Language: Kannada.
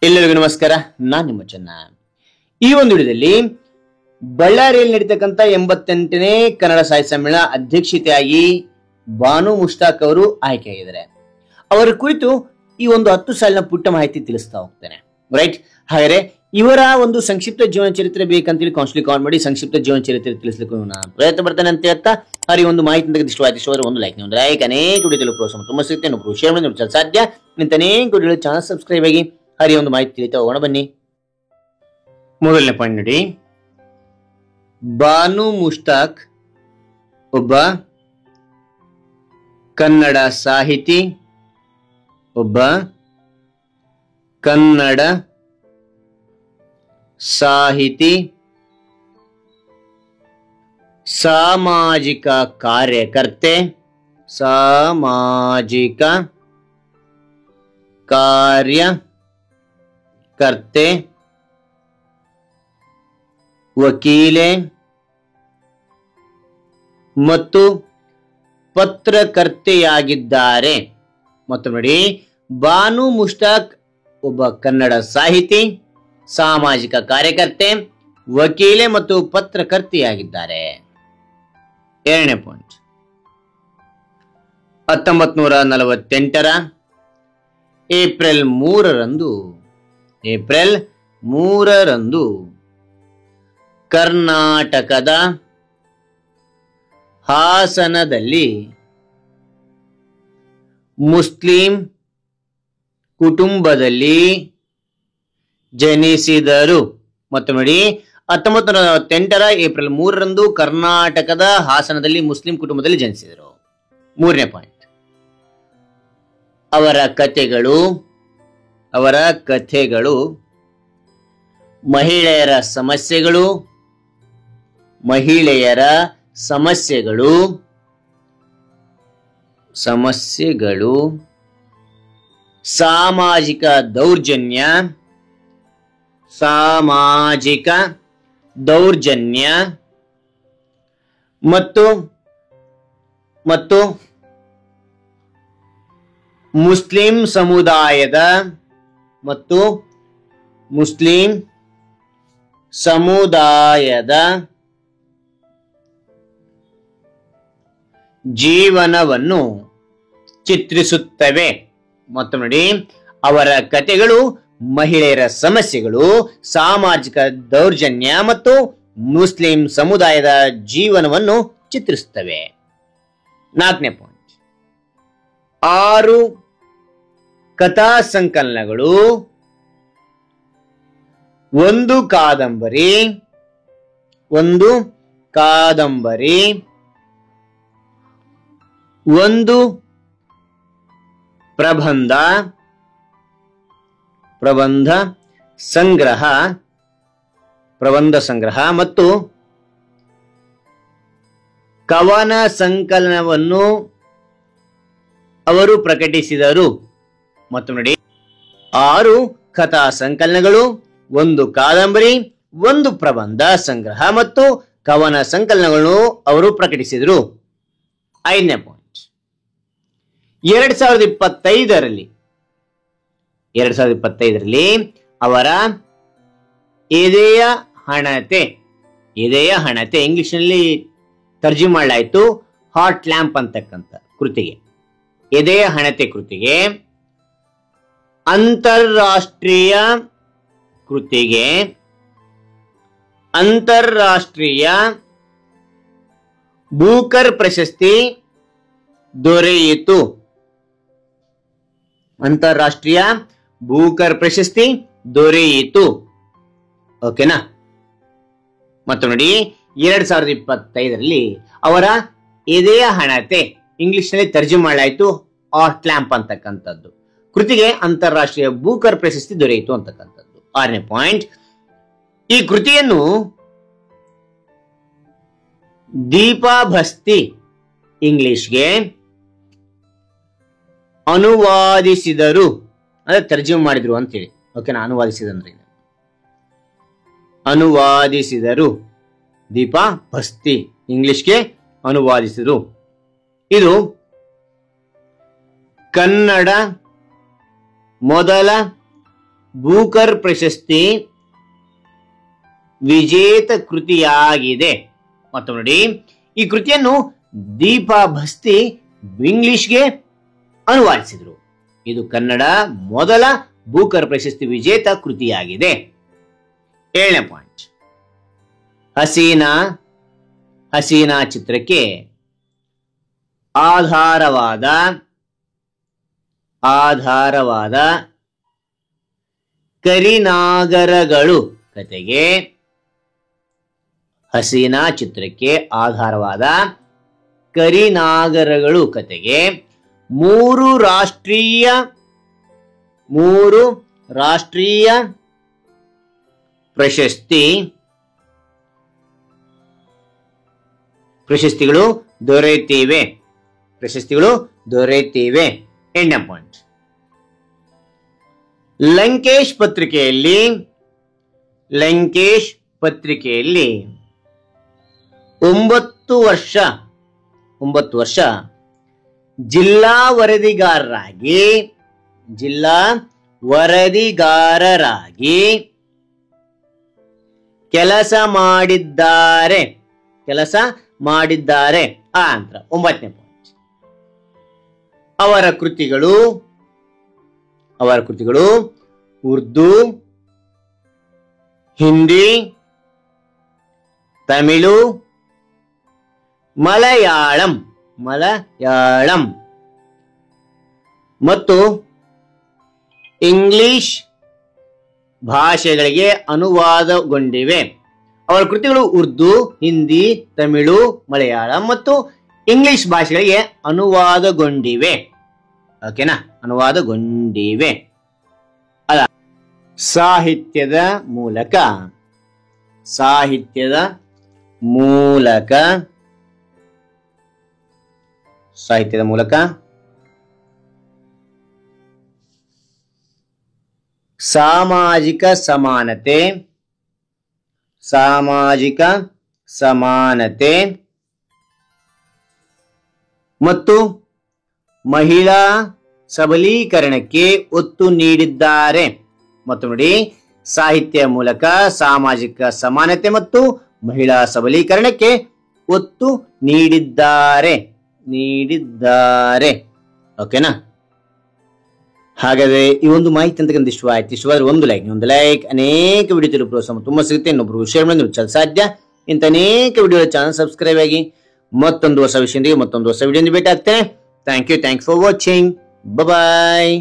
ಎಲ್ಲರಿಗೂ ನಮಸ್ಕಾರ. ನಾನು ನಿಮ್ಮ ಚೆನ್ನ. ಈ ಒಂದು ವಿಡಿಯೋದಲ್ಲಿ ಬಳ್ಳಾರಿಯಲ್ಲಿ ನಡೀತಕ್ಕಂಥ 88ನೇ ಕನ್ನಡ ಸಾಹಿತ್ಯ ಸಮ್ಮೇಳನ ಅಧ್ಯಕ್ಷತೆಯಾಗಿ ಬಾನು ಮುಷ್ತಾಕ್ ಅವರು ಆಯ್ಕೆಯಾಗಿದ್ದಾರೆ. ಅವರ ಕುರಿತು ಈ ಒಂದು 10 ಸಾಲಿನ ಪುಟ್ಟ ಮಾಹಿತಿ ತಿಳಿಸ್ತಾ ಹೋಗ್ತೇನೆ. ರೈಟ್, ಹಾಗಾದ್ರೆ ಇವರ ಒಂದು ಸಂಕ್ಷಿಪ್ತ ಜೀವನ ಚರಿತ್ರೆ ಬೇಕಂತೇಳಿ ಕೌನ್ಸಿಲಿಂಗ್ ಕಾಲ್ ಮಾಡಿ ಸಂಕ್ಷಿಪ್ತ ಜೀವನ ಚರಿತ್ರೆ ತಿಳಿಸ್ಲಿಕ್ಕೆ ನಾನು ಪ್ರಯತ್ನ ಪಡ್ತೇನೆ ಅಂತ ಹೇಳ್ತಾ, ಅವರಿಗೆ ಒಂದು ಮಾಹಿತಿ ಇಷ್ಟವಾದ ಒಂದು ಲೈಕ್, ಒಂದು ಲೈಕ್ ಅನೇಕ ವಿಡಿಯೋದಲ್ಲಿ ಪ್ರೋತ್ಸಾಹ ತುಂಬ ಸಿಗುತ್ತೆ. ಶೇರ್ ಮಾಡಿ ಸಾಧ್ಯ ನಿಂತ ಅನೇಕ ವಿಡಿಯೋ ಚಾನಲ್ ಸಬ್ಸ್ಕ್ರೈಬ್ ಆಗಿ ಹರಿ ಒಂದು ಮಾಹಿತಿ ತಿಳಿತಾ ಹೋಗೋಣ ಬನ್ನಿ. ಮೊದಲನೇ ಪಾಯಿಂಟ್ ನೋಡಿ, ಬಾನು ಮುಷ್ತಾಕ್ ಒಬ್ಬ ಕನ್ನಡ ಸಾಹಿತಿ, ಒಬ್ಬ ಕನ್ನಡ ಸಾಹಿತಿ, ಸಾಮಾಜಿಕ ಕಾರ್ಯಕರ್ತೆ, ಸಾಮಾಜಿಕ ಕಾರ್ಯಕರ್ತೆ, ವಕೀಲೆ ಮತ್ತು ಪತ್ರಕರ್ತೆಯಾಗಿದ್ದಾರೆ. ಮತ್ತು ನೋಡಿ, ಬಾನು ಮುಷ್ತಾಕ್ ಒಬ್ಬ ಕನ್ನಡ ಸಾಹಿತಿ, ಸಾಮಾಜಿಕ ಕಾರ್ಯಕರ್ತೆ, ವಕೀಲೆ ಮತ್ತು ಪತ್ರಕರ್ತೆಯಾಗಿದ್ದಾರೆ. ಎರಡನೇ ಪಾಯಿಂಟ್, 1948ರ ಏಪ್ರಿಲ್ 3ರಂದು ಕರ್ನಾಟಕದ ಹಾಸನದಲ್ಲಿ ಮುಸ್ಲಿಂ ಕುಟುಂಬದಲ್ಲಿ ಜನಿಸಿದರು. ಮತ್ತು ನೋಡಿ, 1948ರ ಏಪ್ರಿಲ್ 3ರಂದು ಕರ್ನಾಟಕದ ಹಾಸನದಲ್ಲಿ ಮುಸ್ಲಿಂ ಕುಟುಂಬದಲ್ಲಿ ಜನಿಸಿದರು. ಮೂರನೇ ಪಾಯಿಂಟ್, ಅವರ ಕಥೆಗಳು ಮಹಿಳೆಯರ ಸಮಸ್ಯೆಗಳು, ಸಾಮಾಜಿಕ ದೌರ್ಜನ್ಯ ಮತ್ತು ಮುಸ್ಲಿಂ ಸಮುದಾಯದ ಜೀವನವನ್ನು ಚಿತ್ರಿಸುತ್ತವೆ. ಮತ್ತು ನೋಡಿ, ಅವರ ಕಥೆಗಳು ಮಹಿಳೆಯರ ಸಮಸ್ಯೆಗಳು, ಸಾಮಾಜಿಕ ದೌರ್ಜನ್ಯ ಮತ್ತು ಮುಸ್ಲಿಂ ಸಮುದಾಯದ ಜೀವನವನ್ನು ಚಿತ್ರಿಸುತ್ತವೆ. ನಾಲ್ಕನೇ ಪಾಯಿಂಟ್, 6 ಕಥಾ ಸಂಕಲನಗಳು, 1 ಕಾದಂಬರಿ, 1 ಪ್ರಬಂಧ ಸಂಗ್ರಹ ಮತ್ತು ಕವನ ಸಂಕಲನವನ್ನು ಅವರು ಪ್ರಕಟಿಸಿದರು. ಮತ್ತು ನೋಡಿ, 6 ಕಥಾ ಸಂಕಲನಗಳು, 1 ಕಾದಂಬರಿ, 1 ಪ್ರಬಂಧ ಸಂಗ್ರಹ ಮತ್ತು ಕವನ ಸಂಕಲನಗಳನ್ನು ಅವರು ಪ್ರಕಟಿಸಿದರು. 5ನೇ ಪಾಯಿಂಟ್, 2025ರಲ್ಲಿ ಅವರ ಎದೆಯ ಹಣತೆ ಇಂಗ್ಲಿಷ್ನಲ್ಲಿ ತರ್ಜುಮೆ ಮಾಡಲಾಯಿತು ಹಾರ್ಟ್ ಲ್ಯಾಂಪ್ ಅಂತಕ್ಕಂಥ ಕೃತಿಗೆ, ಎದೆಯ ಹಣತೆ ಕೃತಿಗೆ ಅಂತಾರಾಷ್ಟ್ರೀಯ ಬೂಕರ್ ಪ್ರಶಸ್ತಿ ದೊರೆಯಿತು. ಓಕೆನಾ? ಮತ್ತು ನೋಡಿ, 2025ರಲ್ಲಿ ಅವರ ಎದೆಯ ಹಣತೆ ಇಂಗ್ಲಿಷ್ನಲ್ಲಿ ತರ್ಜುಮೆ ಮಾಡಲಾಯಿತು ಹಾರ್ಟ್ ಲ್ಯಾಂಪ್ ಅಂತಕ್ಕಂಥದ್ದು ಕೃತಿಗೆ ಅಂತಾರಾಷ್ಟ್ರೀಯ ಬೂಕರ್ ಪ್ರಶಸ್ತಿ ದೊರೆಯಿತು ಅಂತಕ್ಕಂಥದ್ದು. 6ನೇ ಪಾಯಿಂಟ್, ಈ ಕೃತಿಯನ್ನು ದೀಪಾ ಭಸ್ತಿ ಇಂಗ್ಲಿಷ್ಗೆ ಅನುವಾದಿಸಿದರು, ಅಂದ್ರೆ ತರ್ಜುಮೆ ಮಾಡಿದ್ರು ಅಂತೇಳಿ. ಓಕೆನಾ? ಅನುವಾದಿಸಿದರು ದೀಪಾ ಭಸ್ತಿ ಇಂಗ್ಲಿಷ್ಗೆ ಅನುವಾದಿಸಿದರು. ಇದು ಕನ್ನಡ ಮೊದಲ ಬೂಕರ್ ಪ್ರಶಸ್ತಿ ವಿಜೇತ ಕೃತಿಯಾಗಿದೆ. ಮತ್ತು ನೋಡಿ, ಈ ಕೃತಿಯನ್ನು ದೀಪಾ ಭಸ್ತಿ ಇಂಗ್ಲಿಷ್ಗೆ ಅನುವಾದಿಸಿದರು. ಇದು ಕನ್ನಡ ಮೊದಲ ಬೂಕರ್ ಪ್ರಶಸ್ತಿ ವಿಜೇತ ಕೃತಿಯಾಗಿದೆ. 7ನೇ ಪಾಯಿಂಟ್, ಹಸೀನಾ ಚಿತ್ರಕ್ಕೆ ಆಧಾರವಾದ ಕರಿನಾಗರಗಳು ಕತೆಗೆ, ಹಸೀನಾ ಚಿತ್ರಕ್ಕೆ ಆಧಾರವಾದ ಕರಿನಾಗರಗಳು ಕತೆಗೆ 3 ರಾಷ್ಟ್ರೀಯ ಪ್ರಶಸ್ತಿಗಳು ದೊರೆತಿವೆ. 8ನೇ ಪಾಯಿಂಟ್, ಲಂಕೇಶ್ ಪತ್ರಿಕೆಯಲ್ಲಿ 9 ವರ್ಷ ಜಿಲ್ಲಾ ವರದಿಗಾರರಾಗಿ ಕೆಲಸ ಮಾಡಿದ್ದಾರೆ. ನಂತರ 9ನೇ ಪಾಯಿಂಟ್, ಅವರ ಕೃತಿಗಳು ಉರ್ದು, ಹಿಂದಿ, ತಮಿಳು, ಮಲಯಾಳಂ ಮತ್ತು ಇಂಗ್ಲಿಷ್ ಭಾಷೆಗಳಿಗೆ ಅನುವಾದಗೊಂಡಿವೆ. ಅವರ ಕೃತಿಗಳು ಉರ್ದು, ಹಿಂದಿ, ತಮಿಳು, ಮಲಯಾಳಂ ಮತ್ತು ಇಂಗ್ಲಿಷ್ ಭಾಷೆಗಳಿಗೆ ಅನುವಾದಗೊಂಡಿವೆ. ಓಕೆನಾ? ಅನುವಾದಗೊಂಡಿವೆ. ಸಾಹಿತ್ಯದ ಮೂಲಕ ಸಾಮಾಜಿಕ ಸಮಾನತೆ ಮತ್ತು ಮಹಿಳಾ ಸಬಲೀಕರಣಕ್ಕೆ ಒತ್ತು ನೀಡಿದ್ದಾರೆ. ಮತ್ತು ನೋಡಿ, ಸಾಹಿತ್ಯ ಮೂಲಕ ಸಾಮಾಜಿಕ ಸಮಾನತೆ ಮತ್ತು ಮಹಿಳಾ ಸಬಲೀಕರಣಕ್ಕೆ ಒತ್ತು ನೀಡಿದ್ದಾರೆ. ಓಕೆನಾ? ಹಾಗಾದ್ರೆ ಈ ಒಂದು ಮಾಹಿತಿ ಅಂತಕ್ಕಂಥ ಇಷ್ಟವಾದ್ರೆ ಒಂದು ಲೈಕ್, ಅನೇಕ ವಿಡಿಯೋ ತಿಳಿದು ಪ್ರೋತ್ಸಾಹ ತುಂಬಾ ಸಿಗುತ್ತೆ. ಇನ್ನೊಬ್ರು ಶೇರ್ ಮಾಡಿ ಸಾಧ್ಯ. ಇಂಥ ಅನೇಕ ವಿಡಿಯೋ ಚಾನಲ್ ಸಬ್ಸ್ಕ್ರೈಬ್ ಆಗಿ ಮತ್ತೊಂದು ಹೊಸ ವಿಷಯದೊಂದಿಗೆ ಮತ್ತೊಂದು ಹೊಸ ವಿಡಿಯೋ ಭೇಟಿ ಆಗ್ತೇನೆ. Thank you for watching. Bye.